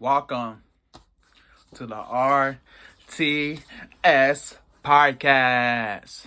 Welcome to the RTS podcast.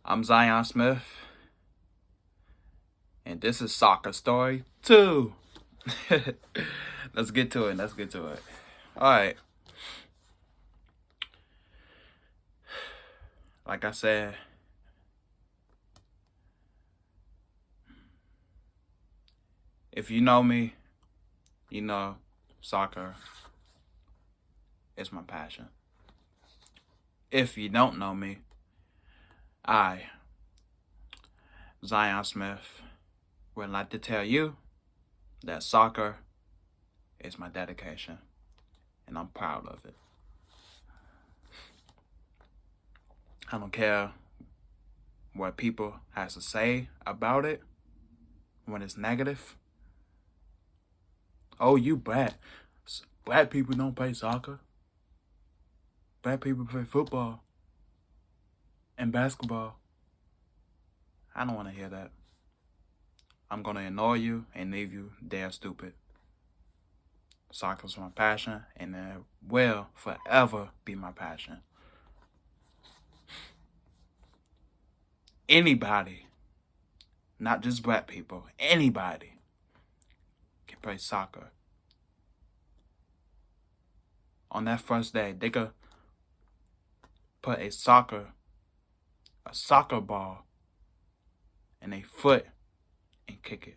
I'm Zion Smith, and this is Soccer Story 2. Let's get to it. All right. Like I said, if you know me, you know soccer is my passion. If you don't know me, I, Zion Smith, would like to tell you that soccer is my dedication, and I'm proud of it. I don't care what people has to say about it when it's negative. Oh, you black people don't play soccer. Black people play football and basketball. I don't want to hear that. I'm going to ignore you and leave you there stupid. Soccer's my passion, and it will forever be my passion. Anybody, not just black people, anybody can play soccer. On that first day, they could put a soccer ball in a foot and kick it.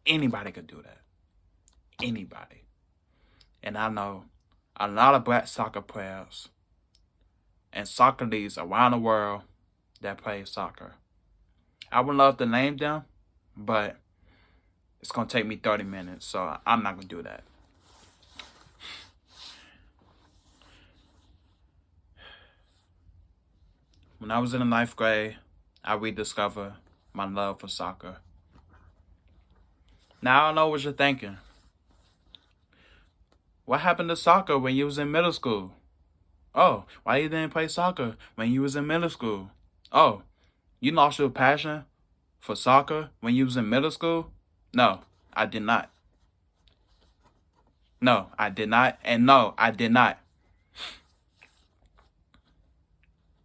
Anybody could do that. Anybody. And I know a lot of black soccer players and soccer leagues around the world that play soccer. I would love to name them, but it's going to take me 30 minutes, so I'm not going to do that. When I was in the 9th grade, I rediscovered my love for soccer. Now, I don't know what you're thinking. What happened to soccer when you was in middle school? Oh, why you didn't play soccer when you was in middle school? Oh, you lost your passion for soccer when you was in middle school? No, I did not. No, I did not. And no, I did not.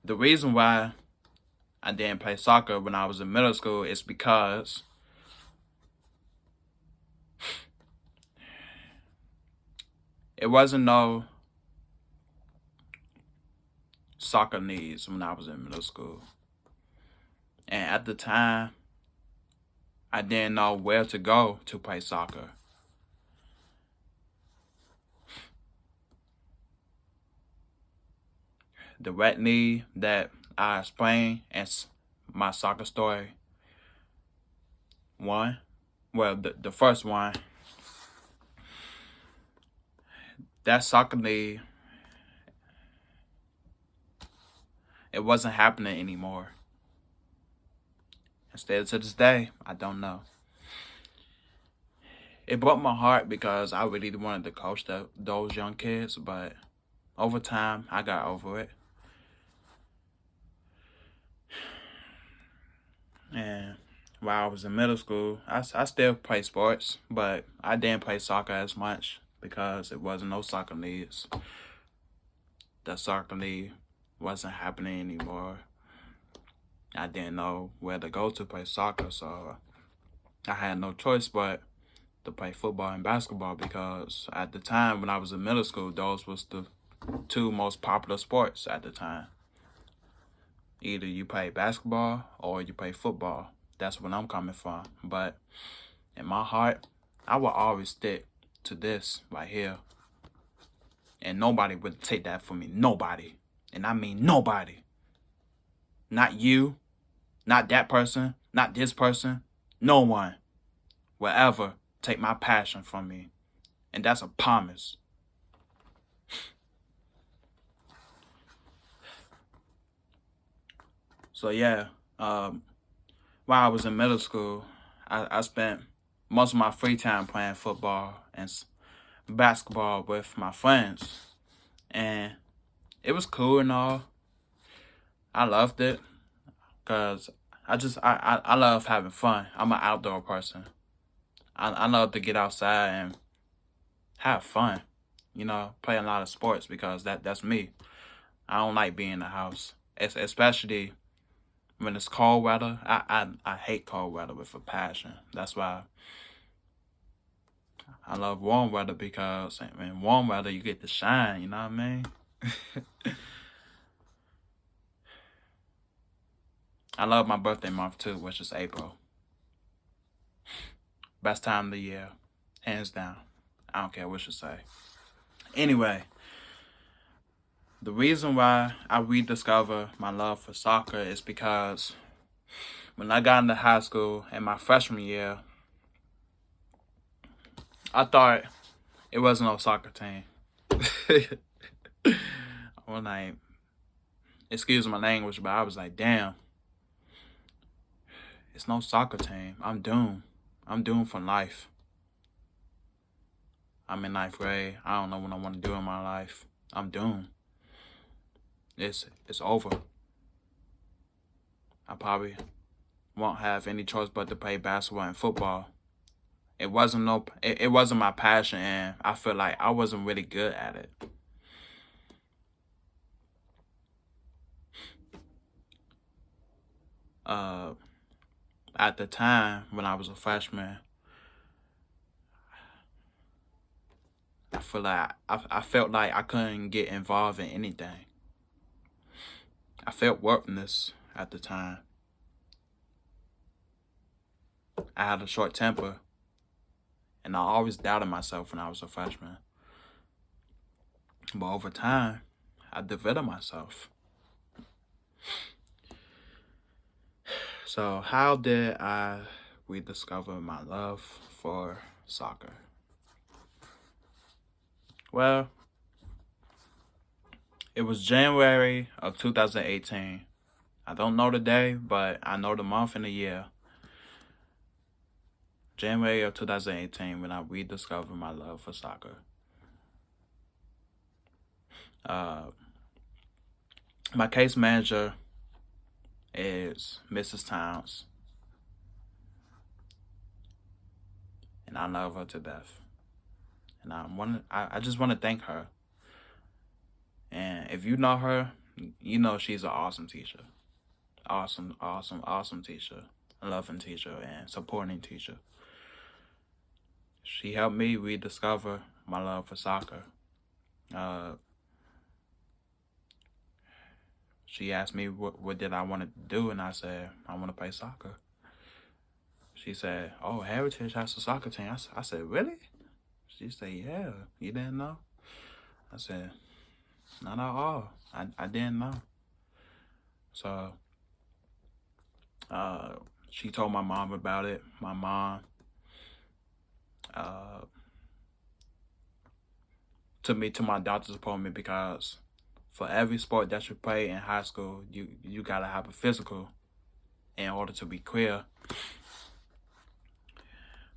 The reason why I didn't play soccer when I was in middle school is because it wasn't no soccer needs when I was in middle school. And at the time, I didn't know where to go to play soccer. The red knee that I explained in my soccer story one, well, the first one, that soccer knee, it wasn't happening anymore. And still to this day, I don't know. It broke my heart because I really wanted to coach those young kids, but over time, I got over it. And while I was in middle school, I still played sports, but I didn't play soccer as much because it wasn't no soccer leagues. The soccer league wasn't happening anymore. I didn't know where to go to play soccer, so I had no choice but to play football and basketball because at the time when I was in middle school, those was the two most popular sports at the time. Either you play basketball or you play football. That's where I'm coming from. But in my heart, I will always stick to this right here. And nobody would take that from me. Nobody. And I mean nobody. Not you. Not that person. Not this person. No one will ever take my passion from me. And that's a promise. So yeah, while I was in middle school, I spent most of my free time playing football and basketball with my friends. And it was cool and all. I loved it because I love having fun. I'm an outdoor person. I love to get outside and have fun. You know, play a lot of sports because that's me. I don't like being in the house, especially when it's cold weather. I hate cold weather with a passion. That's why I love warm weather, because in warm weather you get to shine. You know what I mean? I love my birthday month too, which is April. Best time of the year, hands down. I don't care what you say. Anyway, the reason why I rediscover my love for soccer is because when I got into high school in my freshman year, I thought it wasn't no soccer team. When excuse my language, but I was like, damn, it's no soccer team. I'm doomed. I'm doomed for life. I'm in 9th grade. I don't know what I want to do in my life. I'm doomed. It's over. I probably won't have any choice but to play basketball and football. It wasn't my passion, and I feel like I wasn't really good at it. At the time when I was a freshman, I felt like I couldn't get involved in anything. I felt worthless at the time. I had a short temper, and I always doubted myself when I was a freshman. But over time, I developed myself. So how did I rediscover my love for soccer? Well, it was January of 2018. I don't know the day, but I know the month and the year. January of 2018, when I rediscovered my love for soccer. My case manager is Mrs. Towns, and I love her to death. And I just want to thank her. And if you know her, you know she's an awesome teacher. Awesome teacher. A loving teacher and supporting teacher. She helped me rediscover my love for soccer. She asked me what did I want to do, and I said, I want to play soccer. She said, oh, Heritage has a soccer team. I said, really? She said, yeah, you didn't know? I said, not at all. I didn't know. So she told my mom about it. My mom took me to my doctor's appointment, because for every sport that you play in high school, you gotta have a physical in order to be clear.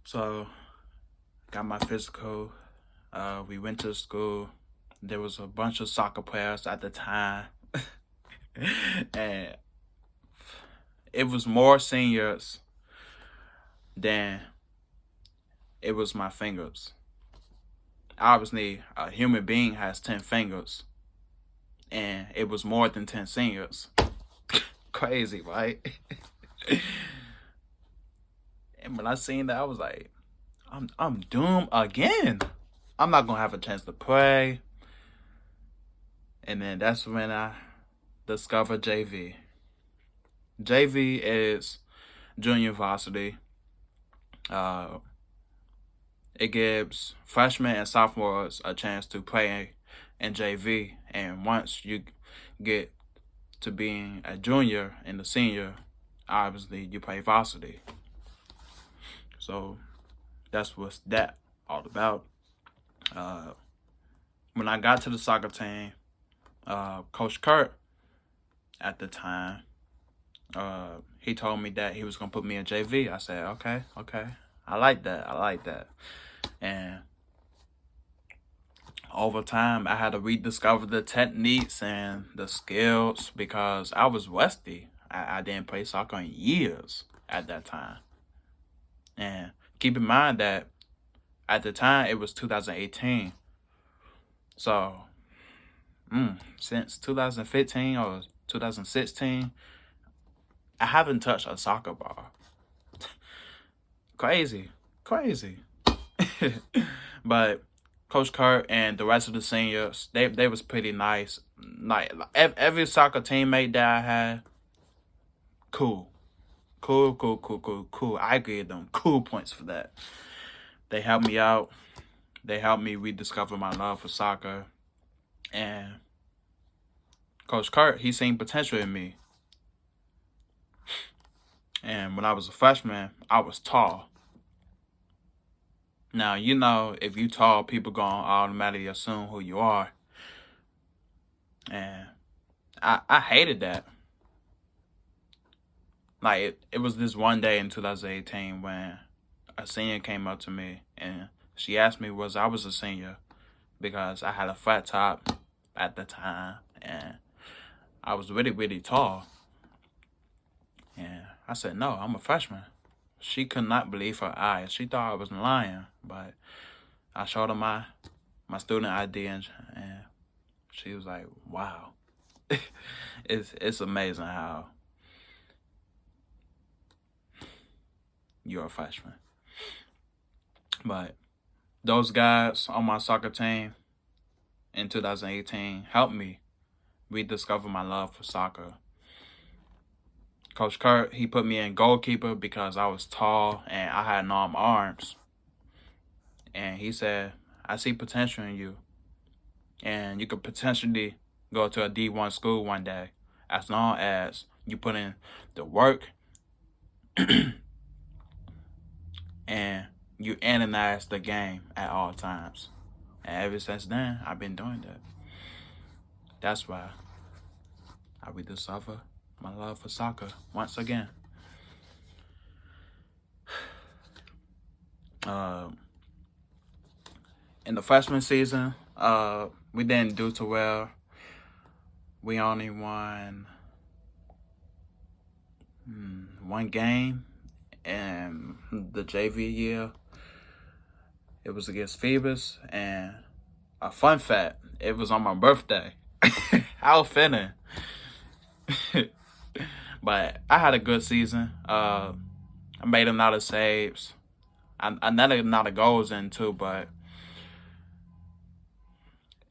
So got my physical. We went to school. There was a bunch of soccer players at the time. And it was more seniors than it was my fingers. Obviously, a human being has 10 fingers, and it was more than 10 seniors. Crazy, right? And when I seen that, I was like, I'm doomed again. I'm not gonna have a chance to play. And then that's when I discovered JV. JV is junior varsity. It gives freshmen and sophomores a chance to play in JV, and once you get to being a junior and a senior, obviously you play varsity. So that's what's that all about. When I got to the soccer team, Coach Kurt at the time, he told me that he was gonna put me in JV. I said, okay. I like that. And over time, I had to rediscover the techniques and the skills, because I was rusty. I didn't play soccer in years at that time. And keep in mind that at the time it was 2018. So, since 2015 or 2016, I haven't touched a soccer ball. Crazy. But Coach Kurt and the rest of the seniors, they was pretty nice. Like every soccer teammate that I had, cool. I gave them cool points for that. They helped me out. They helped me rediscover my love for soccer. And Coach Kurt, he seen potential in me. And when I was a freshman, I was tall. Now, you know, if you tall, people gonna automatically assume who you are. And I hated that. Like, it was this one day in 2018 when a senior came up to me and she asked me was I was a senior because I had a flat top at the time and I was really tall. And I said, no, I'm a freshman. She could not believe her eyes. She thought I was lying, but I showed her my student ID and she was like, wow. It's amazing how you're a freshman. But those guys on my soccer team in 2018 helped me rediscover my love for soccer. Coach Kurt, he put me in goalkeeper because I was tall and I had long arms. And he said, I see potential in you. And you could potentially go to a D1 school one day as long as you put in the work and you analyze the game at all times. And ever since then, I've been doing that. That's why I rediscover my love for soccer once again. In the freshman season, we didn't do too well. We only won one game in the JV year. It was against Phoebus, and a fun fact, it was on my birthday. How fitting. But I had a good season. I made a lot of saves. I net a lot of goals in too, but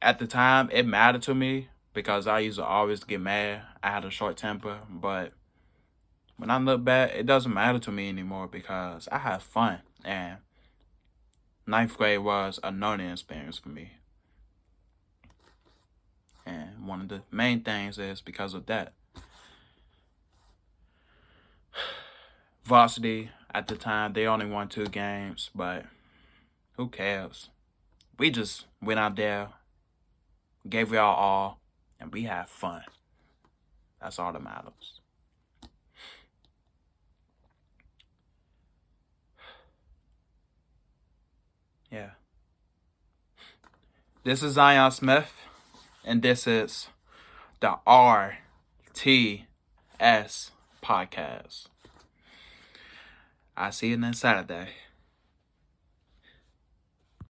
at the time, it mattered to me because I used to always get mad. I had a short temper, but when I look back, it doesn't matter to me anymore because I had fun. And 9th grade was a learning experience for me. And one of the main things is because of that. Varsity, at the time, they only won 2 games, but who cares? We just went out there, gave it our all, and we had fun. That's all that matters. Yeah. This is Zion Smith, and this is the RTS podcast. I'll see you next Saturday.